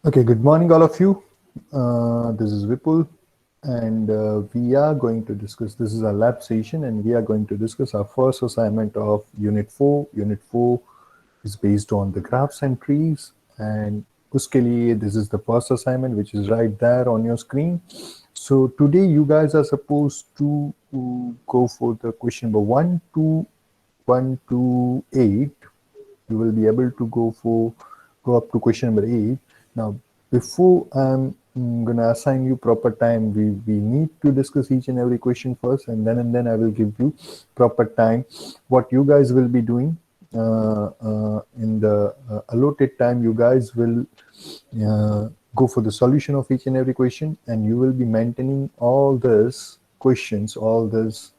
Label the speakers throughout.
Speaker 1: Okay, good morning, all of you. This is Vipul, and we are going to discuss. This is our lab session, and we are going to discuss our first assignment of Unit 4. Unit 4 is based on the graphs and trees, and uske liye, this is the first assignment, which is right there on your screen. So today, you guys are supposed to go for the question number 1 to 8. You will be able to go up to question number 8. Now, before I'm gonna assign you proper time, we need to discuss each and every question first, and then I will give you proper time. What you guys will be doing in the allotted time, you guys will go for the solution of each and every question, and you will be maintaining all these questions, all this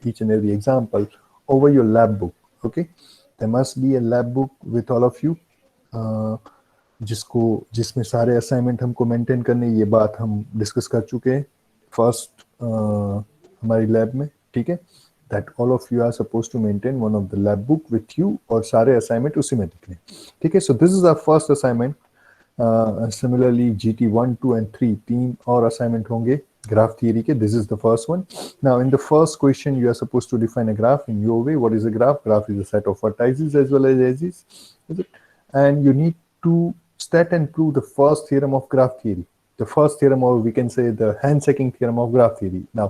Speaker 1: each and every example over your lab book. Okay, there must be a lab book with all of you, जिसको जिसमें सारे assignment हमको maintain करने, ये बात हम discuss कर चुके हैं फर्स्ट हमारी लैब में. ठीक है, that all of you are suppose to maintain one of the lab book with you, और सारे असाइनमेंट उसी में दिख रहे हैं. ठीक है, so this is our first assignment. Similarly, GT 1, 2 and 3 तीन और असाइनमेंट होंगे graph theory के. This is the first one. Now in the first question you are supposed to define a graph in your way. What is a graph? Graph is a set of vertices as well as edges, is it? And you need to state and prove the first theorem of graph theory, the first theorem, or we can say the handshaking theorem of graph theory. Now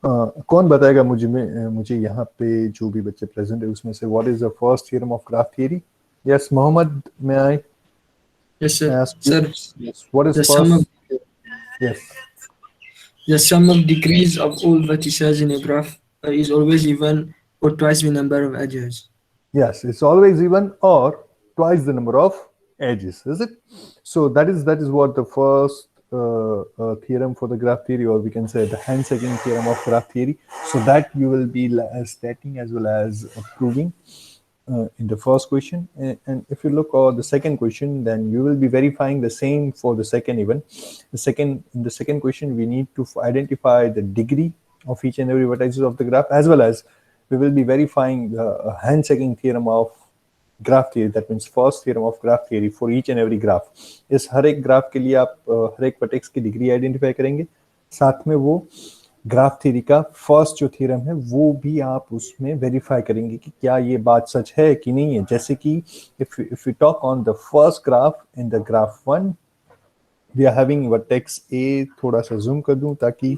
Speaker 1: कौन बताएगा मुझे यहाँ पे जो भी बच्चे present है उसमें से what is the first theorem of graph theory? Yes, Mohammed, may I
Speaker 2: Yes, sir.
Speaker 1: ask you?
Speaker 2: Sir,
Speaker 1: Yes, what is
Speaker 2: the sum of
Speaker 1: first? Yes.
Speaker 2: the sum of degrees of all vertices in a graph is always even or twice the number of edges.
Speaker 1: Yes, it's always even or twice the number of edges, is it? So that is what the first theorem for the graph theory, or we can say the handshaking theorem of graph theory. So that you will be stating as well as proving in the first question. And if you look at the second question, then you will be verifying the same for the second even. In the second question, we need to identify the degree of each and every vertices of the graph, as well as we will be verifying the handshaking theorem of graph theory. That means first theorem of graph theory for each and every graph. इस हर एक graph के लिए आप हर एक vertex की degree identify करेंगे, साथ में वो ग्राफ थ्योरी का फर्स्ट जो थ्योरम है वो भी आप उसमें वेरीफाई करेंगे कि क्या ये बात सच है कि नहीं है. जैसे कि if you talk on the first graph in the graph 1, we are having vertex A. थोड़ा सा जूम कर दूं ताकि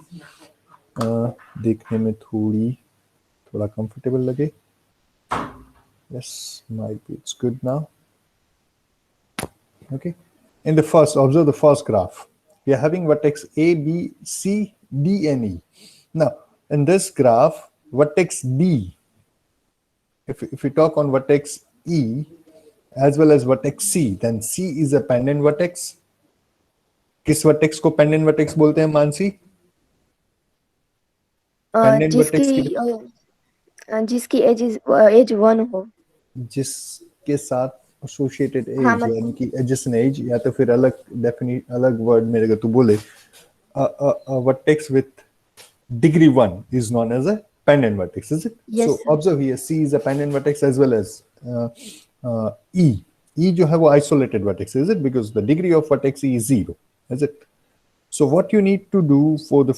Speaker 1: देखने में थोड़ा कंफर्टेबल लगे. Yes, might be it's good now. Okay, in the first, observe the first graph. We are having vertex A, B, C, D, and E. Now, in this graph, vertex D, if we talk on vertex E as well as vertex C, then C is a pendant vertex. किस vertex को pendant vertex बोलते हैं Mansi? Pendant vertex
Speaker 3: जिसकी as 1 हो,
Speaker 1: जिसके साथ associated as,
Speaker 3: हाँ,
Speaker 1: यानी कि एडजेसेंट एज, या तो फिर अलग वर्ड में अगर तू बोले vertex with degree 1 is known as a pendant vertex, is it?
Speaker 3: Yes,
Speaker 1: so
Speaker 3: sir.
Speaker 1: observe here, C is a pendant vertex as well as E जो है वो isolated vertex, is it? Because the degree of vertex E is 0, is it? So what you need to do for the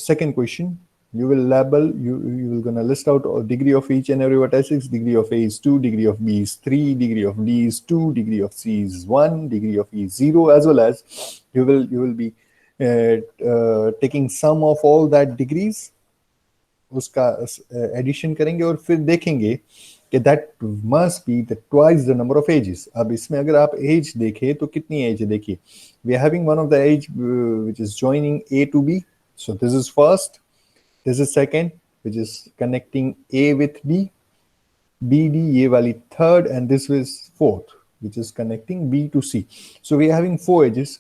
Speaker 1: second question, you will label, you will gonna list out a degree of each and every vertex. Degree of A is 2, degree of B is 3, degree of D is 2, degree of C is 1, degree of E is 0, as well as you will be taking sum of all that degrees, उसका addition करेंगे और फिर देखेंगे कि that must be the twice the number of ages. अब इसमें अगर आप एज देखें तो कितनी एज है? देखिए, we are having one of the age which is joining A to B. So this is first, this is second, which is connecting A with B, BD ये वाली third, and this is fourth, which is connecting B to C. So we are having 4 edges.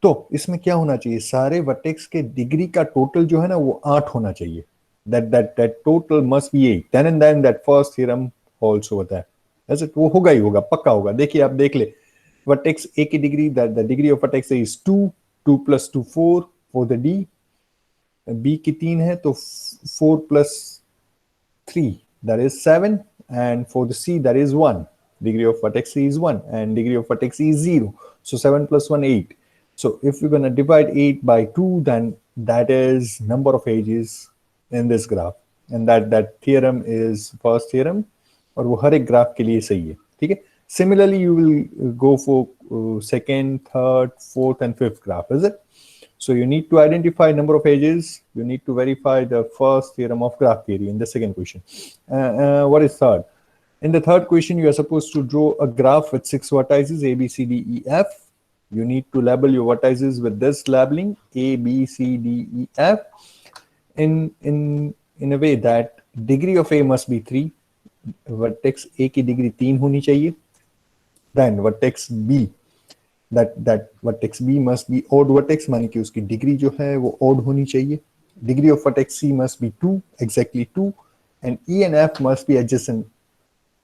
Speaker 1: तो इसमें क्या होना चाहिए? सारे vertex के degree का टोटल जो है ना वो 8 होना चाहिए. that total must be 8. then and then that first theorem holds over there. ऐसे वो होगा ही होगा, पक्का होगा. देखिए आप देख ले, वर्टेक्स A की degree, the degree of vertex A is 2, 2 plus 2 4 for the D. B की 3 है तो 4 plus 3 that is 7, and for the C that is 1. Degree of vertex C is 1 and degree of vertex E is 0. So 7 plus 1, 8. So if you're going to divide 8 by 2, then that is number of edges in this graph. And that theorem is first theorem. और वो हर एक graph के लिए सही है, ठीक है. Similarly, you will go for second, third, fourth, and fifth graph, is it? So you need to identify number of edges. You need to verify the first theorem of graph theory in the second question. What is third? In the third question, you are supposed to draw a graph with 6 vertices A, B, C, D, E, F. You need to label your vertices with this labeling A, B, C, D, E, F in a way that degree of A must be 3. Vertex A की degree 3 होनी चाहिए. Then vertex B, that vertex B must be odd vertex, माने कि उसकी degree जो है वो odd होनी चाहिए. Degree of vertex C must be 2, exactly 2, and E and F must be adjacent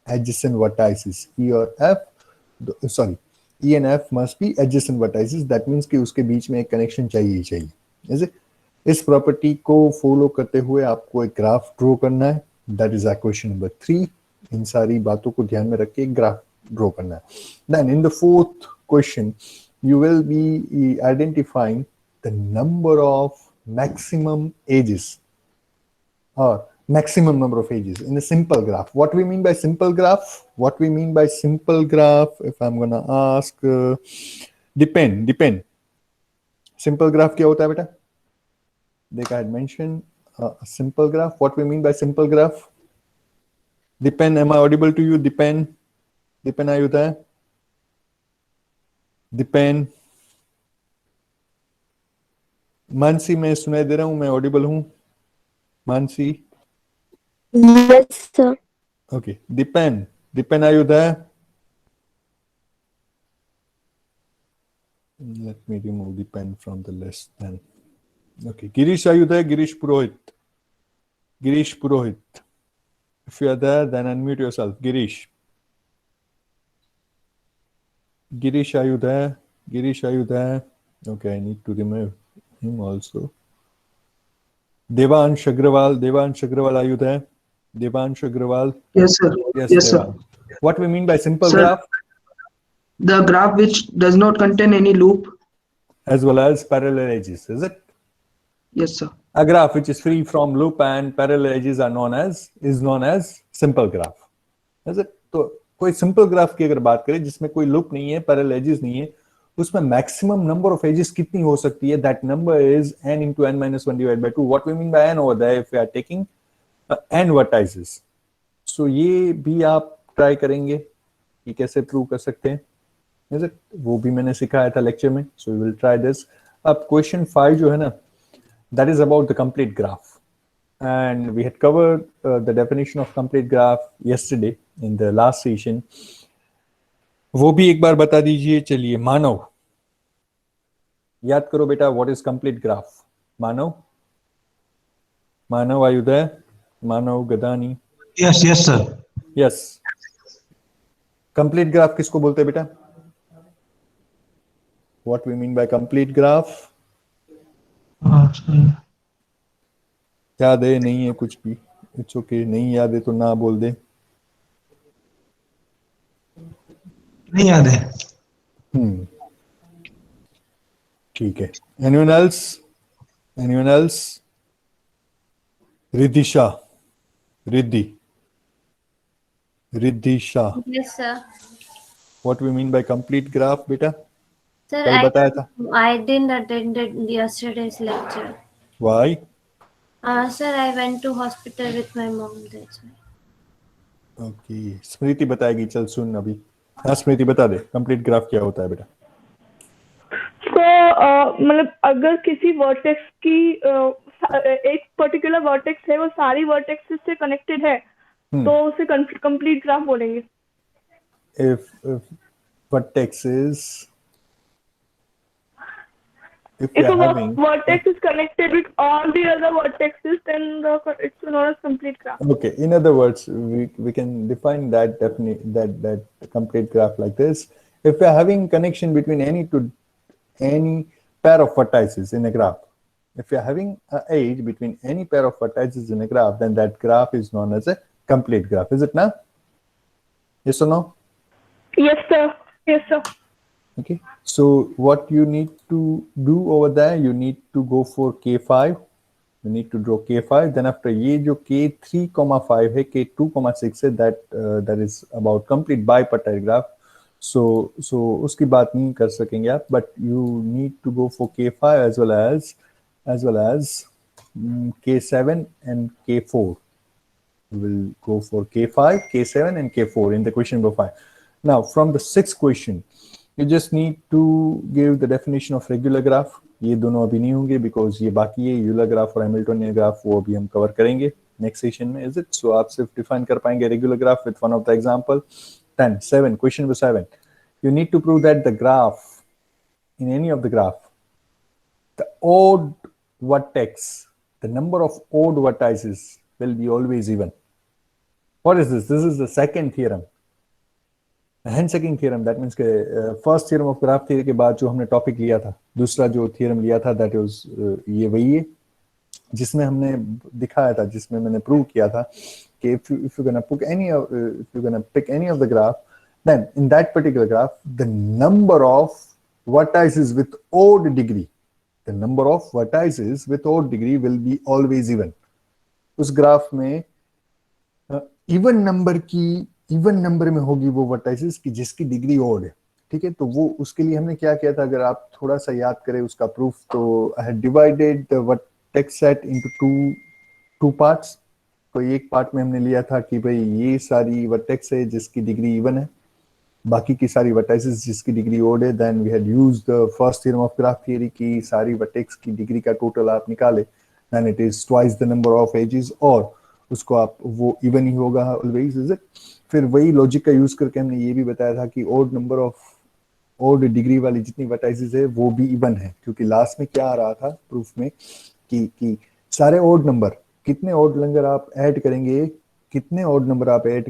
Speaker 1: vertices. E and F must be adjacent vertices. That means कि उसके बीच में एक connection चाहिए ही चाहिए. Is it? इस property को follow करते हुए आपको एक graph draw करना है. That is equation number 3. इन सारी बातों को ध्यान में रख के एक graph draw करना है. Then in the fourth question, you will be identifying the number of maximum edges or maximum number of edges in a simple graph. What we mean by simple graph? What we mean by simple graph, if I'm gonna ask, depend. Simple graph क्या होता है बेटा? देखा, I had mentioned a simple graph. What we mean by simple graph? Depend, am I audible to you? Depend, are you there? Depend. Mansi, मैं सुनाई दे रहा हूँ, मैं ऑडिबल हूँ? Mansi?
Speaker 3: Yes, sir.
Speaker 1: Okay. Depend, are you there? Let me remove depend from the list then. Okay. Girish, are you there? Girish Purohit. If you are there, then unmute yourself. Girish, are you there? Okay, I need to remove him also. Devansh Agrawal, are you there? Devansh Agrawal?
Speaker 4: Yes, sir. Yes, sir.
Speaker 1: Devansh. What we mean by simple
Speaker 4: Sir,
Speaker 1: graph?
Speaker 4: The graph which does not contain any loop.
Speaker 1: As well as parallel edges, is it?
Speaker 4: Yes, sir.
Speaker 1: A graph which is free from loop and parallel edges are known as simple graph, is it? तो कोई simple graph की अगर बात करें जिसमें कोई loop नहीं है, parallel edges नहीं है, उसमें maximum number of edges कितनी हो सकती है? That number is n into n minus 1 divided by 2. What we mean by n over there if we are taking n vertices? So ये भी आप try करेंगे कि कैसे prove कर सकते हैं, is it? वो भी मैंने सिखाया था lecture में, so we will try this. अब question 5 जो है ना, that is about the complete graph, and we had covered the definition of complete graph yesterday in the last session. वो भी एक बार बता दीजिए. चलिए, मानव, याद करो बेटा, what is complete graph? Manav, are you there? Manav गदानी.
Speaker 5: Yes, sir.
Speaker 1: Yes. Complete graph किसको बोलते हैं बेटा? What we mean by complete graph? याद है? नहीं है कुछ भी? It's okay. नहीं याद है तो ना बोल दे.
Speaker 5: नहीं याद है.
Speaker 1: ठीक है. Anyone else? Riddhisha.
Speaker 6: Yes, sir.
Speaker 1: What we mean by complete graph, beta?
Speaker 6: Sir,
Speaker 1: कल बताया था.
Speaker 6: I didn't attend yesterday's lecture.
Speaker 1: Why?
Speaker 6: Sir, I went to hospital with my mom. That's why.
Speaker 1: Okay. स्मृति बताएगी. चल सुन अभी. हाँ स्मृति बता दे. Complete graph क्या होता है बेटा?
Speaker 7: तो मतलब अगर किसी वर्टेक्स की एक पर्टिकुलर वर्टेक्स है, वो सारी वर्टेक्स से कनेक्टेड है, तो उसे कंप्लीट ग्राफ बोलेंगे.
Speaker 1: If vertex is, if
Speaker 7: a
Speaker 1: having,
Speaker 7: vertex is connected with all the other vertexes, then it's known as complete graph.
Speaker 1: Okay. In other words, we can define that complete graph like this. If we are having connection between any pair of vertices in a graph, if you are having an edge between any pair of vertices in a graph, then that graph is known as a complete graph. Is it now? Yes or no?
Speaker 7: Yes, sir.
Speaker 1: Okay, so what you need to do over there, you need to go for K5. You need to draw K5. Then after ये जो K3, 5 है, K2, 6 है, that is about complete bipartite graph. So उसकी बात नहीं कर सकेंगे आप, but you need to go for K5 as well as K7 and K4. We will go for K5, K7 and K4 in the question number 5. Now from the sixth question, you just need to give the definition of regular graph. ये दोनों अभी नहीं होंगे because ये बाकी है, Euler graph और Hamiltonian graph वो अभी हम कवर करेंगे नेक्स्ट सेशन में. Is it? सो आप सिर्फ डिफाइन कर पाएंगे regular graph with one of the example. 7 question number 7, you need to prove that the graph, in any of the graph, the odd vertex, the number of odd vertices will be always even. What is this? This is the second theorem. Handshaking theorem. That means के first theorem of graph theory के बाद जो हमने topic लिया था, दूसरा जो theorem लिया था, दैट वाज ये वही है जिसमें हमने दिखाया था, जिसमें मैंने प्रूव किया था कि if you're gonna pick any of the graph, then in that particular graph the number of vertices with odd degree, will be always even. उस ग्राफ में इवन नंबर में होगी वो वर्टाइसेस की जिसकी डिग्री ओड है. ठीक है, तो वो उसके लिए हमने क्या किया था, अगर आप थोड़ा सा याद करें उसका प्रूफ, तो I had divided the vertex set into two parts. तो एक पार्ट में हमने लिया था कि भाई ये सारी वर्टेक्स है जिसकी डिग्री इवन है, बाकी की सारी वर्टाइसेस जिसकी डिग्री ओड है. Then we had used the first theorem of graph theory की सारी वर्टेक्स की डिग्री का टोटल आप निकाले, then it is twice the number of edges, और उसको आप वो इवन ही होगा ऑलवेज. Is it? फिर वही लॉजिक का यूज करके हमने ये भी बताया था कि odd number of odd degree वाली जितनी वर्टाइसेस है वो भी इवन है, क्योंकि लास्ट में क्या आ रहा था प्रूफ में कि सारे ओड नंबर, कितने ओड नंबर आप ऐड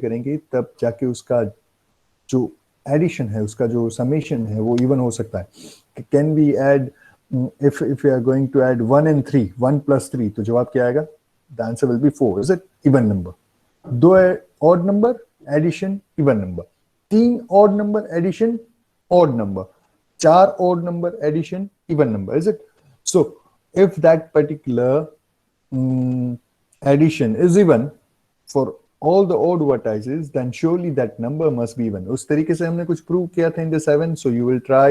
Speaker 1: करेंगे तब जाके उसका जो एडिशन है, उसका जो समेशन है वो इवन हो सकता है. Can we add, if you are going to add 1 and 3, 1 plus 3, तो जवाब क्या आएगा? The answer will be 4. Is it? Even number. 2 odd number addition even number, 3 odd number addition odd number, 4 odd number addition even number. Is it? So if that particular addition is even for all the odd vertices, then surely that number must be even. उस तरीके से हमने कुछ prove किया था in the 7. So you will try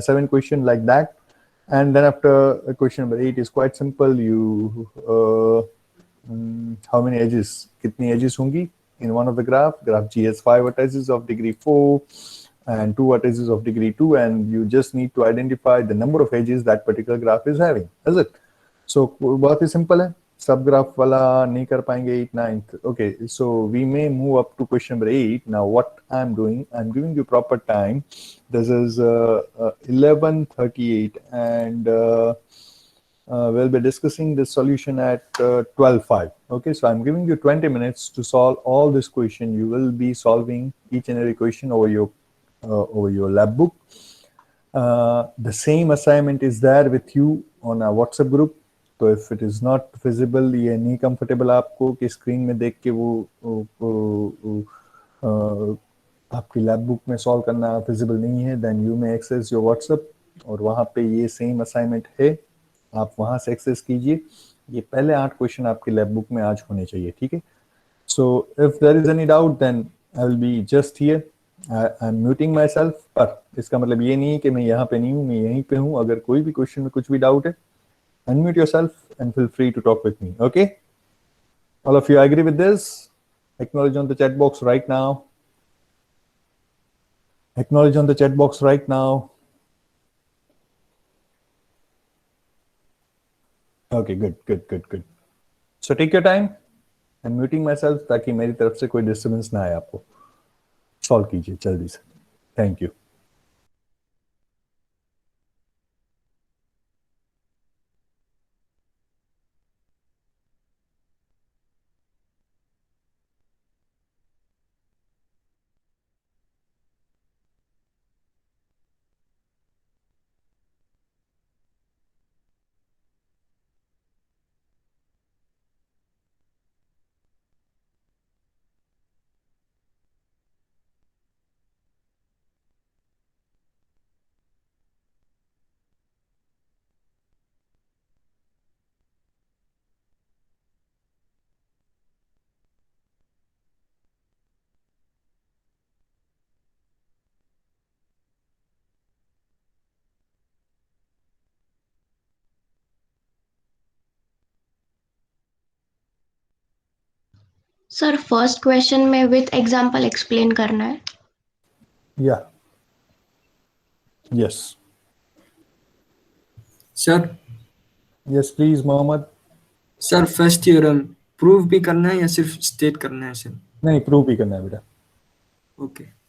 Speaker 1: 7 question like that, and then after question number 8 is quite simple. You how many edges, कितनी edges होंगी in one of the graph G has 5 vertices of degree 4 and 2 vertices of degree 2, and you just need to identify the number of edges that particular graph is having. Is it? So बहुत ही simple है, सब graph वाला नहीं कर पाएंगे 8, 9th. Okay, so we may move up to question number 8. Now what I'm doing, I'm giving you proper time. This is 11:38, and we'll be discussing this solution at 12:05. Okay, so I'm giving you 20 minutes to solve all this question. You will be solving each and every question over your lab book. The same assignment is there with you on our WhatsApp group. तो if it is not visible, ये नहीं comfortable आपको कि screen में देख के वो आपकी लैब बुक में सॉल्व करना फिजिबल नहीं है, then you may access your WhatsApp, और वहाँ पे ये सेम असाइनमेंट है, आप वहाँ से एक्सेस कीजिए. ये पहले 8 क्वेश्चन आपकी लैब बुक में आज होने चाहिए. ठीक है, so if there is any doubt then I will be just here. I am muting myself, पर इसका मतलब ये नहीं है कि मैं यहाँ पे नहीं हूँ, मैं यहीं पे हूँ. अगर कोई भी क्वेश्चन में कुछ भी डाउट है, unmute yourself and feel free to talk with me. Okay, all of you agree with this? Acknowledge on the chat box right now. Acknowledge on the chat box right now. Okay, good. So take your time. I'm muting myself ताकि मेरी तरफ से कोई disturbance ना आए आपको. Solve कीजिए जल्दी से. Thank you.
Speaker 8: Sir first question में विथ एग्जांपल एक्सप्लेन करना है.
Speaker 1: Yeah. Yes.
Speaker 2: Sir
Speaker 1: Yes, please, Mohammed.
Speaker 2: Sir first theorem prove भी करना है या सिर्फ स्टेट करना है सर?
Speaker 1: नहीं, प्रूव ही करना है बेटा.
Speaker 2: ओके.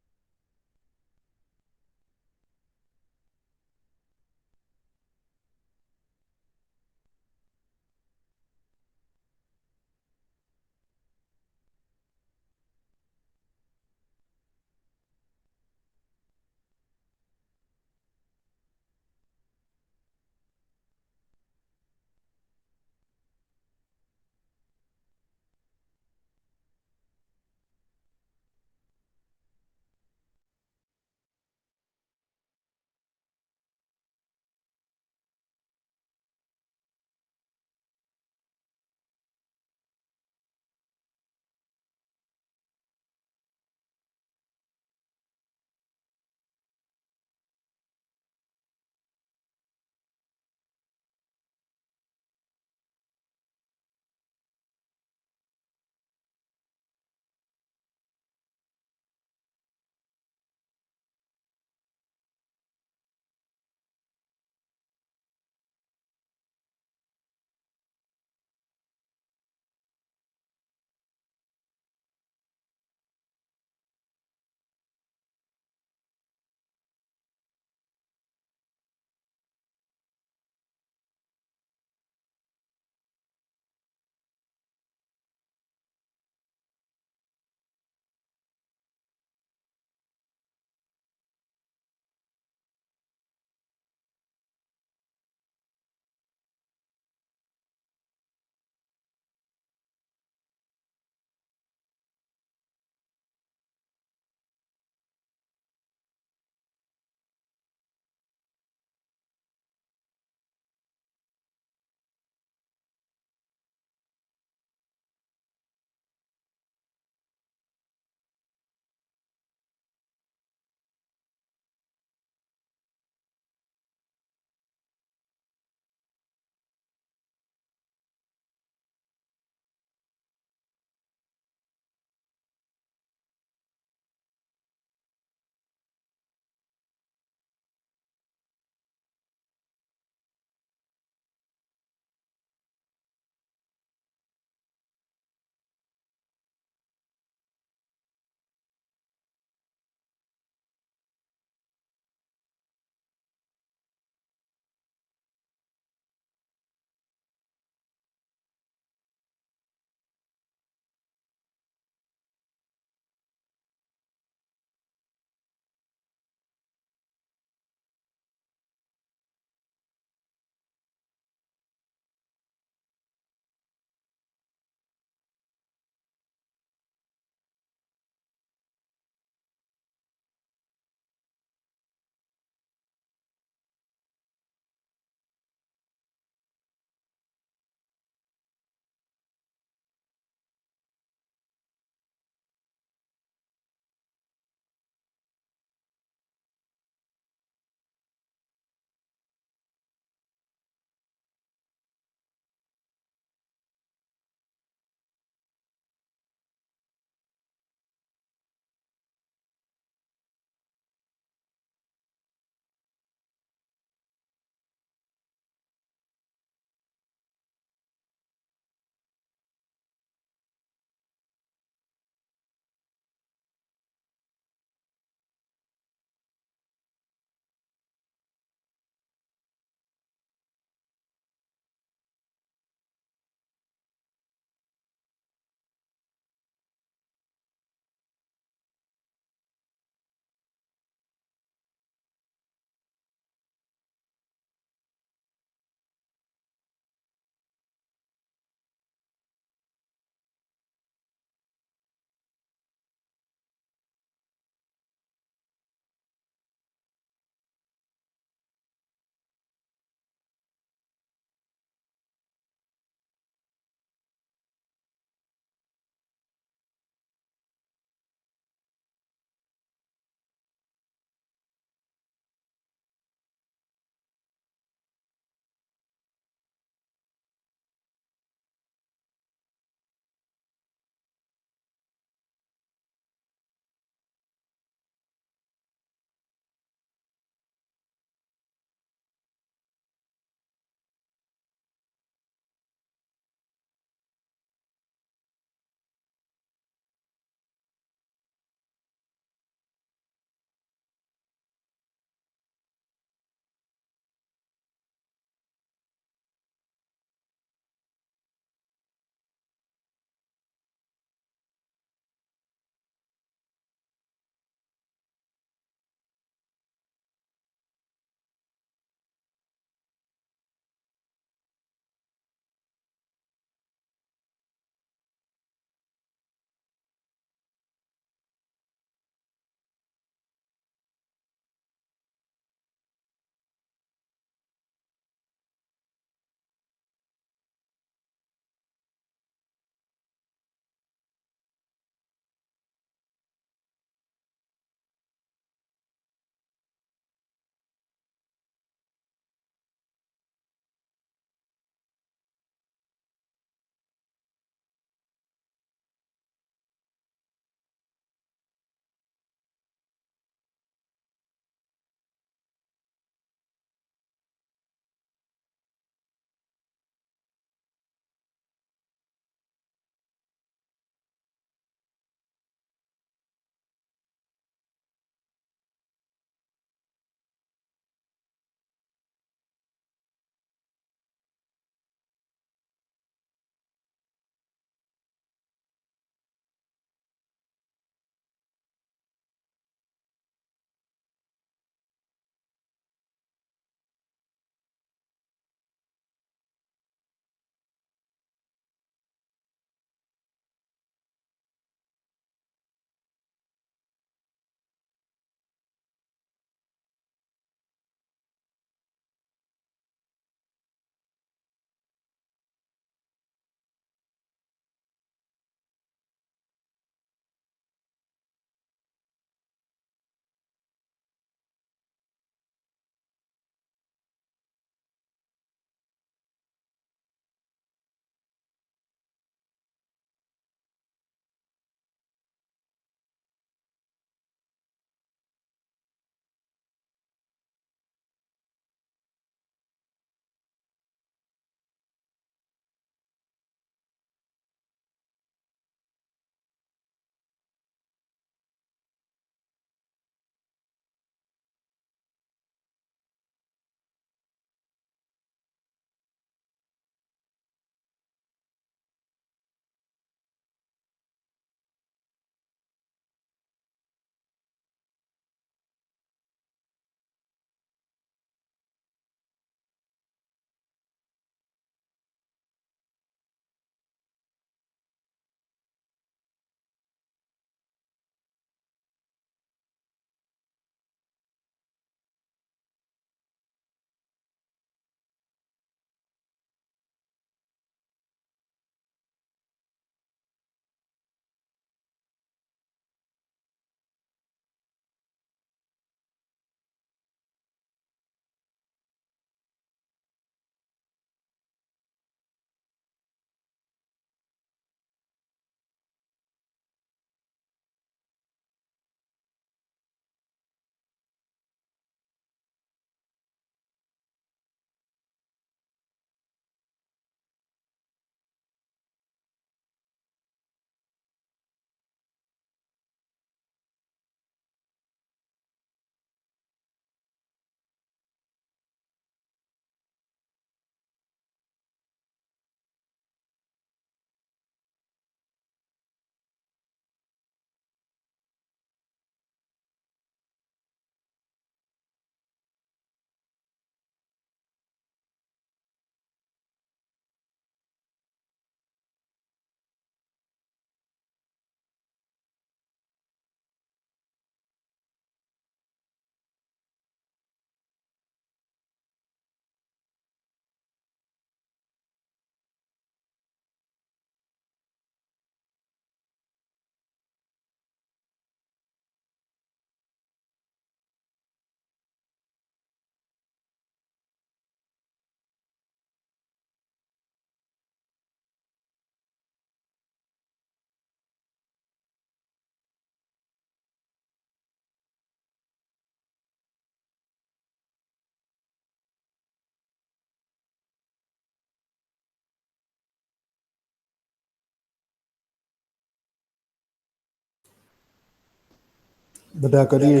Speaker 1: बता करिए.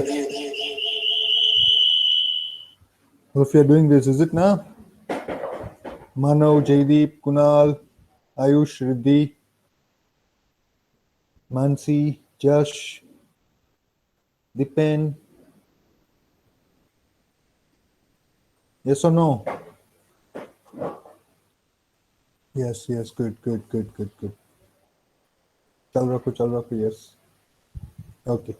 Speaker 1: If you're doing this, is it now? Manav, Jaideep, Kunal, Ayush, Riddhi, Mansi, Jash, Dipen. Yes or no? Yes, yes, good. चल रखो, yes. Okay.